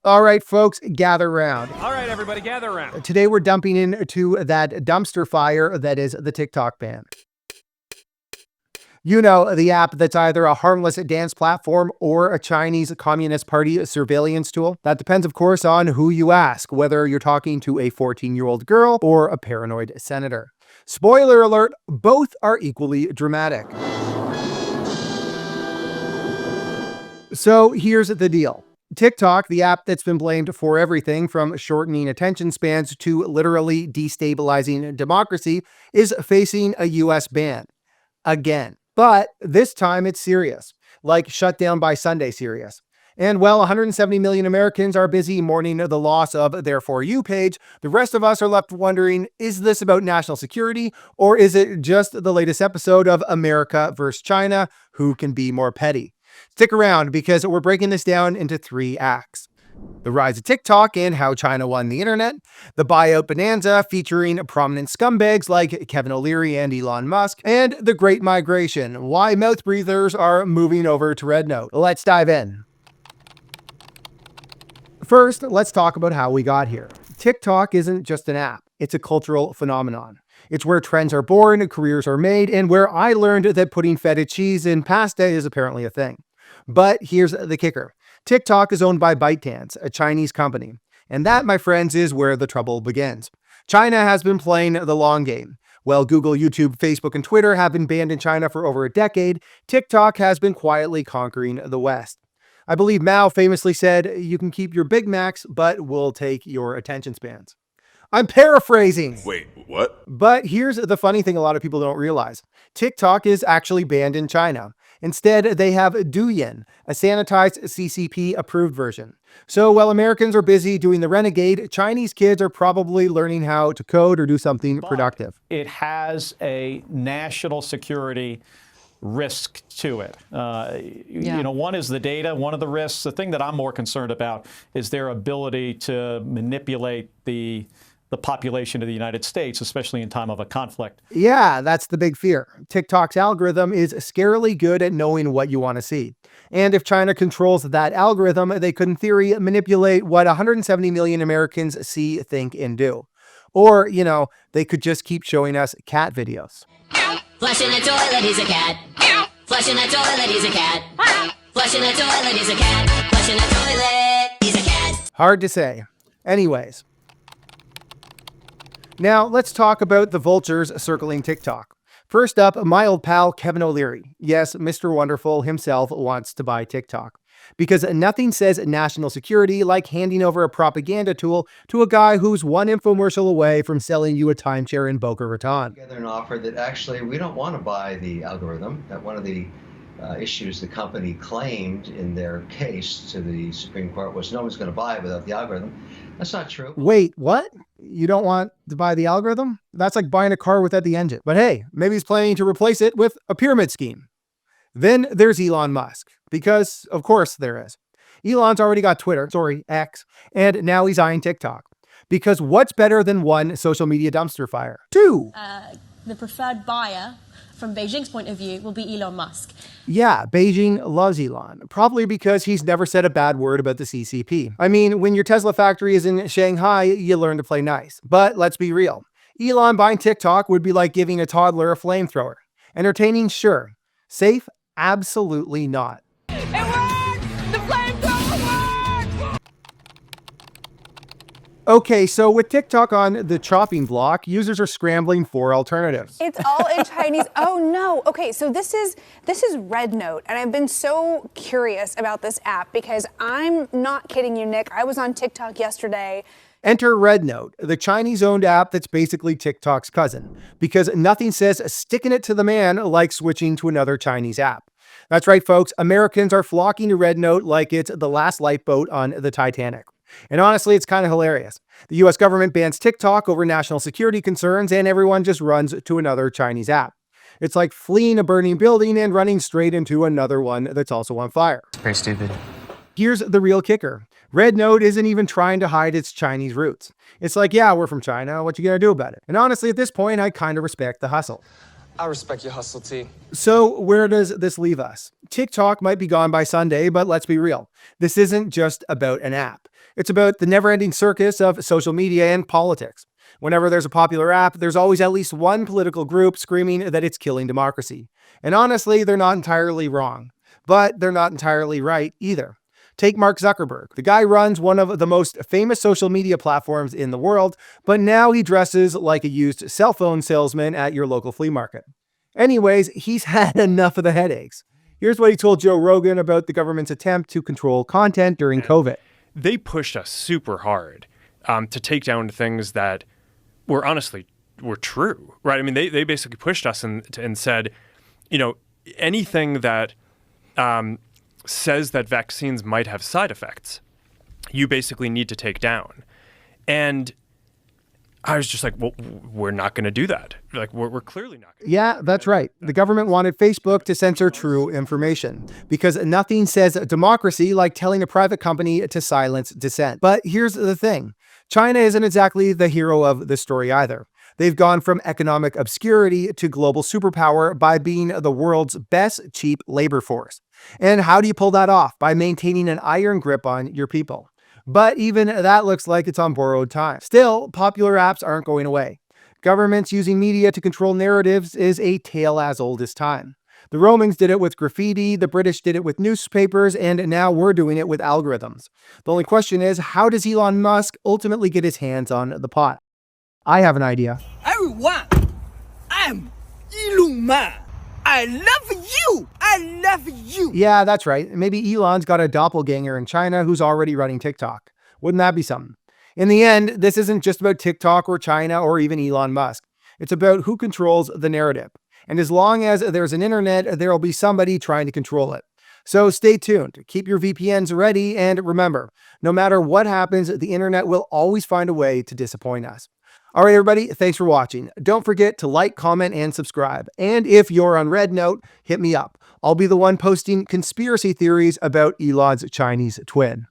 All right, folks, gather round. All right, everybody, gather around. Today, we're dumping into that dumpster fire that is the TikTok ban. You know, the app that's either a harmless dance platform or a Chinese Communist Party surveillance tool. That depends, of course, on who you ask, whether you're talking to a 14-year-old girl or a paranoid senator. Spoiler alert, both are equally dramatic. So here's the deal. TikTok, the app that's been blamed for everything from shortening attention spans to literally destabilizing democracy, is facing a US ban. Again. But this time it's serious, like shut down by Sunday serious. And while 170 million Americans are busy mourning the loss of their For You page, the rest of us are left wondering, is this about national security, or is it just the latest episode of America versus China? Who can be more petty? Stick around because we're breaking this down into 3 acts. The rise of TikTok and how China won the internet, the buyout bonanza featuring prominent scumbags like Kevin O'Leary and Elon Musk, and the Great Migration, why mouth breathers are moving over to RedNote. Let's dive in. First, let's talk about how we got here. TikTok isn't just an app, it's a cultural phenomenon. It's where trends are born, careers are made, and where I learned that putting feta cheese in pasta is apparently a thing. But here's the kicker. TikTok is owned by ByteDance, a Chinese company. And that, my friends, is where the trouble begins. China has been playing the long game. While Google, YouTube, Facebook, and Twitter have been banned in China for over a decade, TikTok has been quietly conquering the West. I believe Mao famously said, "You can keep your Big Macs, but we'll take your attention spans." I'm paraphrasing. Wait, what? But here's the funny thing a lot of people don't realize. TikTok is actually banned in China. Instead, they have Douyin, a sanitized CCP-approved version. So while Americans are busy doing the renegade, Chinese kids are probably learning how to code or do something productive. It has a national security risk to it. You know, one is the data, one of the risks. The thing that I'm more concerned about is their ability to manipulate the population of the United States, especially in time of a conflict. Yeah, that's the big fear. TikTok's algorithm is scarily good at knowing what you want to see. And if China controls that algorithm, they could, in theory, manipulate what 170 million Americans see, think, and do. Or, you know, they could just keep showing us cat videos. Flush in the toilet, he's a cat. Flush in the toilet, he's a cat. Flush in the toilet, he's a cat. Flush in the toilet, he's a cat. Hard to say. Anyways. Now, let's talk about the vultures circling TikTok. First up, my old pal, Kevin O'Leary. Yes, Mr. Wonderful himself wants to buy TikTok. Because nothing says national security like handing over a propaganda tool to a guy who's one infomercial away from selling you a timeshare in Boca Raton. Together an offer that actually we don't want to buy the algorithm. That one of the issues the company claimed in their case to the Supreme Court was no one's going to buy it without the algorithm. That's not true. Wait, what? You don't want to buy the algorithm? That's like buying a car without the engine. But hey, maybe he's planning to replace it with a pyramid scheme. Then there's Elon Musk, because of course there is. Elon's already got Twitter, X, and now he's eyeing TikTok. Because what's better than one social media dumpster fire? 2. The preferred buyer, from Beijing's point of view, will be Elon Musk. Yeah, Beijing loves Elon, probably because he's never said a bad word about the CCP. I mean, when your Tesla factory is in Shanghai, you learn to play nice. But let's be real. Elon buying TikTok would be like giving a toddler a flamethrower. Entertaining, sure. Safe, absolutely not. It worked! The flamethrower worked! Okay, so with TikTok on the chopping block, users are scrambling for alternatives. It's all in Chinese. Oh no. Okay, so this is RedNote, and I've been so curious about this app because I'm not kidding you, Nick. I was on TikTok yesterday. Enter RedNote, the Chinese-owned app that's basically TikTok's cousin, because nothing says sticking it to the man like switching to another Chinese app. That's right, folks. Americans are flocking to RedNote like it's the last lifeboat on the Titanic. And honestly, it's kind of hilarious. The US government bans TikTok over national security concerns, and everyone just runs to another Chinese app. It's like fleeing a burning building and running straight into another one that's also on fire. Very stupid. Here's the real kicker. RedNote isn't even trying to hide its Chinese roots. It's like, yeah, we're from China. What you gonna do about it? And honestly, at this point, I kind of respect the hustle. I respect your hustle, T. So where does this leave us? TikTok might be gone by Sunday, but let's be real. This isn't just about an app. It's about the never-ending circus of social media and politics. Whenever there's a popular app, there's always at least one political group screaming that it's killing democracy. And honestly, they're not entirely wrong, but they're not entirely right either. Take Mark Zuckerberg. The guy runs one of the most famous social media platforms in the world, but now he dresses like a used cell phone salesman at your local flea market. Anyways, he's had enough of the headaches. Here's what he told Joe Rogan about the government's attempt to control content during COVID. They pushed us super hard to take down things that were honestly were true, right? I mean, they basically pushed us and said, you know, anything that says that vaccines might have side effects, you basically need to take down. And I was just like, well, we're not going to do that. Like, we're clearly not going to. Yeah, that's right. The government wanted Facebook to censor true information because nothing says democracy like telling a private company to silence dissent. But here's the thing. China isn't exactly the hero of the story either. They've gone from economic obscurity to global superpower by being the world's best cheap labor force. And how do you pull that off? By maintaining an iron grip on your people. But even that looks like it's on borrowed time. Still, popular apps aren't going away. Governments using media to control narratives is a tale as old as time. The Romans did it with graffiti, the British did it with newspapers, and now we're doing it with algorithms. The only question is, how does Elon Musk ultimately get his hands on the pot? I have an idea. Everyone, I'm Elon Musk. I love you. I love you. Yeah, that's right. Maybe Elon's got a doppelganger in China who's already running TikTok. Wouldn't that be something? In the end, this isn't just about TikTok or China or even Elon Musk. It's about who controls the narrative. And as long as there's an internet, there'll be somebody trying to control it. So stay tuned, keep your VPNs ready, and remember, no matter what happens, the internet will always find a way to disappoint us. All right, everybody, thanks for watching. Don't forget to like, comment, and subscribe. And if you're on RedNote, hit me up. I'll be the one posting conspiracy theories about Elon's Chinese twin.